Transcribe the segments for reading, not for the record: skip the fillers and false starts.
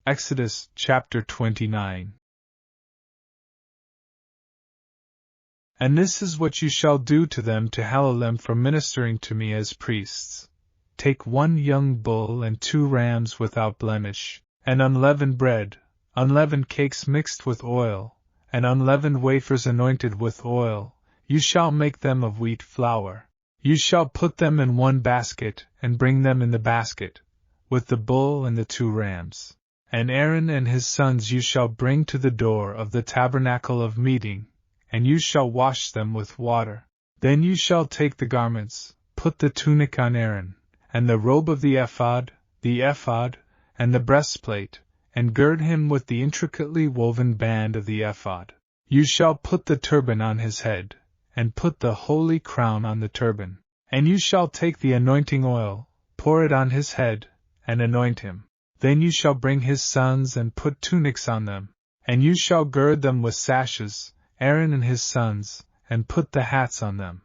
Exodus chapter 29. And this is what you shall do to them to hallow them for ministering to me as priests. Take 1 young bull and 2 rams without blemish, and unleavened bread, unleavened cakes mixed with oil, and unleavened wafers anointed with oil. You shall make them of wheat flour. You shall put them in 1 basket, and bring them in the basket, with the bull and the 2 rams. And Aaron and his sons you shall bring to the door of the tabernacle of meeting, and you shall wash them with water. Then you shall take the garments, put the tunic on Aaron, and the robe of the ephod, and the breastplate, and gird him with the intricately woven band of the ephod. You shall put the turban on his head, and put the holy crown on the turban. And you shall take the anointing oil, pour it on his head, and anoint him. Then you shall bring his sons and put tunics on them, and you shall gird them with sashes, Aaron and his sons, and put the hats on them.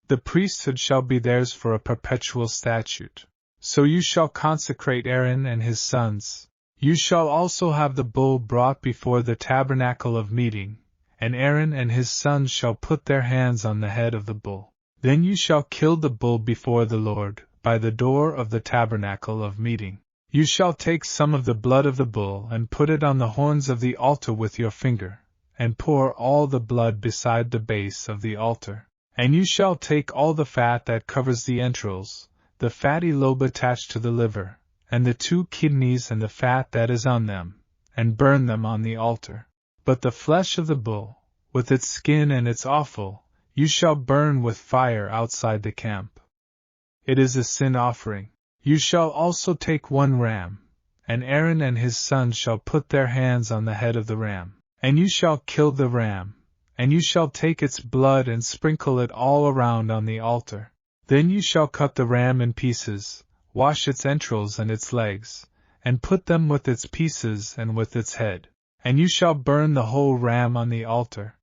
The priesthood shall be theirs for a perpetual statute. So you shall consecrate Aaron and his sons. You shall also have the bull brought before the tabernacle of meeting, and Aaron and his sons shall put their hands on the head of the bull. Then you shall kill the bull before the Lord, by the door of the tabernacle of meeting. You shall take some of the blood of the bull and put it on the horns of the altar with your finger, and pour all the blood beside the base of the altar. And you shall take all the fat that covers the entrails, the fatty lobe attached to the liver, and the 2 kidneys and the fat that is on them, and burn them on the altar. But the flesh of the bull, with its skin and its offal, you shall burn with fire outside the camp. It is a sin offering. You shall also take 1 ram, and Aaron and his sons shall put their hands on the head of the ram. And you shall kill the ram, and you shall take its blood and sprinkle it all around on the altar. Then you shall cut the ram in pieces, wash its entrails and its legs, and put them with its pieces and with its head. And you shall burn the whole ram on the altar.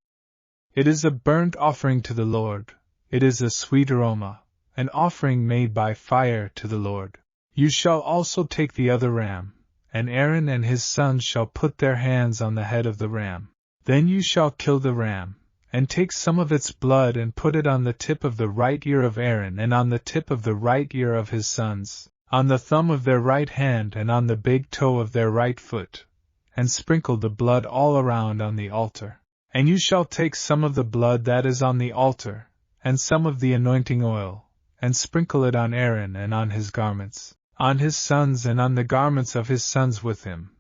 It is a burnt offering to the Lord. It is a sweet aroma, an offering made by fire to the Lord. You shall also take the other ram, and Aaron and his sons shall put their hands on the head of the ram. Then you shall kill the ram, and take some of its blood and put it on the tip of the right ear of Aaron and on the tip of the right ear of his sons, on the thumb of their right hand and on the big toe of their right foot, and sprinkle the blood all around on the altar. And you shall take some of the blood that is on the altar, and some of the anointing oil, and sprinkle it on Aaron and on his garments, on his sons and on the garments of his sons with him.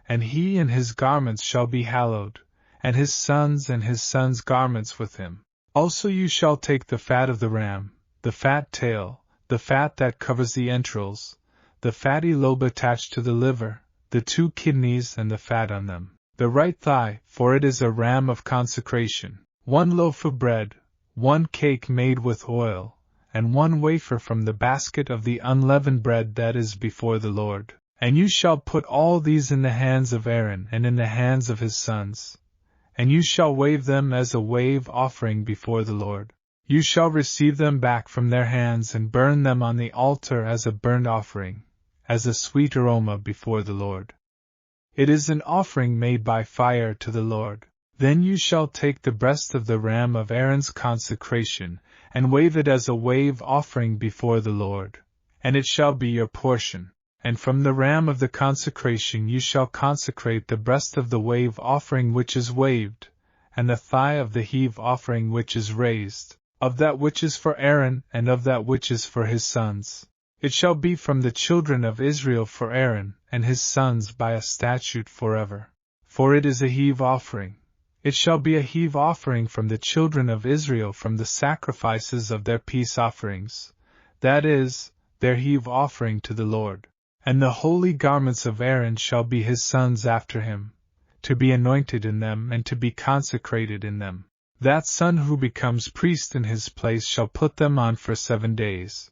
And he and his garments shall be hallowed, and his sons' garments with him. Also you shall take the fat of the ram, the fat tail, the fat that covers the entrails, the fatty lobe attached to the liver, the 2 kidneys and the fat on them, the right thigh, for it is a ram of consecration, 1 loaf of bread, 1 cake made with oil, and 1 wafer from the basket of the unleavened bread that is before the Lord. And you shall put all these in the hands of Aaron and in the hands of his sons, and you shall wave them as a wave offering before the Lord. You shall receive them back from their hands and burn them on the altar as a burnt offering, as a sweet aroma before the Lord. It is an offering made by fire to the Lord. Then you shall take the breast of the ram of Aaron's consecration, and wave it as a wave offering before the Lord, and it shall be your portion. And from the ram of the consecration you shall consecrate the breast of the wave offering which is waved, and the thigh of the heave offering which is raised, of that which is for Aaron and of that which is for his sons. It shall be from the children of Israel for Aaron and his sons by a statute forever. For it is a heave offering. It shall be a heave offering from the children of Israel from the sacrifices of their peace offerings, that is, their heave offering to the Lord. And the holy garments of Aaron shall be his sons after him, to be anointed in them and to be consecrated in them. That son who becomes priest in his place shall put them on for 7 days,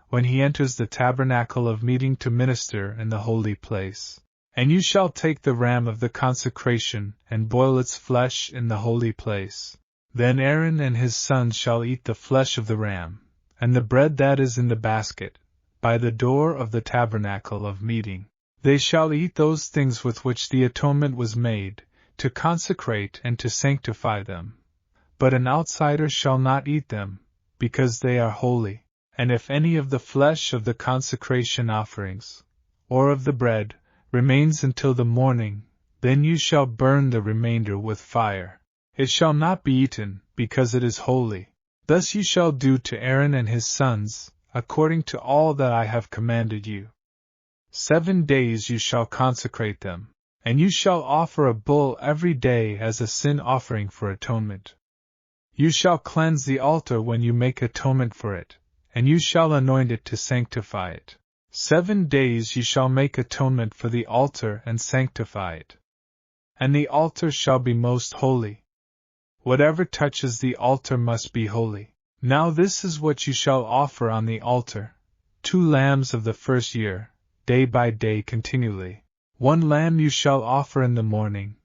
when he enters the tabernacle of meeting to minister in the holy place. And you shall take the ram of the consecration and boil its flesh in the holy place. Then Aaron and his sons shall eat the flesh of the ram, and the bread that is in the basket, by the door of the tabernacle of meeting. They shall eat those things with which the atonement was made, to consecrate and to sanctify them. But an outsider shall not eat them, because they are holy. And if any of the flesh of the consecration offerings, or of the bread, remains until the morning, then you shall burn the remainder with fire. It shall not be eaten, because it is holy. Thus you shall do to Aaron and his sons, according to all that I have commanded you. 7 days you shall consecrate them, and you shall offer a bull every day as a sin offering for atonement. You shall cleanse the altar when you make atonement for it, and you shall anoint it to sanctify it. 7 days you shall make atonement for the altar and sanctify it. And the altar shall be most holy. Whatever touches the altar must be holy. Now this is what you shall offer on the altar: 2 lambs of the first year, day by day continually. 1 lamb you shall offer in the morning,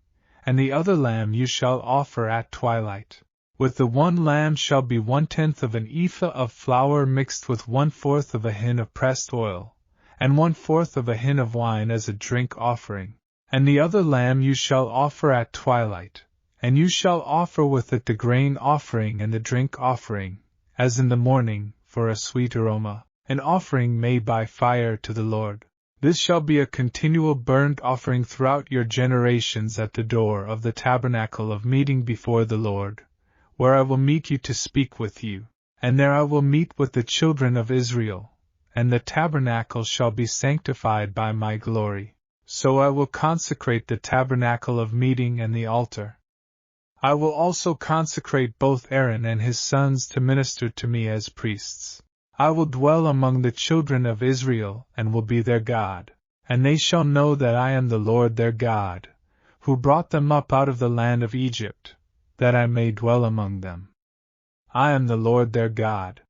and the other lamb you shall offer at twilight. With the 1 lamb shall be 1/10 of an ephah of flour mixed with 1/4 of a hin of pressed oil, and 1/4 of a hin of wine as a drink offering. And the other lamb you shall offer at twilight, and you shall offer with it the grain offering and the drink offering, as in the morning, for a sweet aroma, an offering made by fire to the Lord. This shall be a continual burnt offering throughout your generations at the door of the tabernacle of meeting before the Lord, where I will meet you to speak with you, and there I will meet with the children of Israel, and the tabernacle shall be sanctified by my glory. So I will consecrate the tabernacle of meeting and the altar. I will also consecrate both Aaron and his sons to minister to me as priests. I will dwell among the children of Israel and will be their God, and they shall know that I am the Lord their God, who brought them up out of the land of Egypt, that I may dwell among them. I am the Lord their God.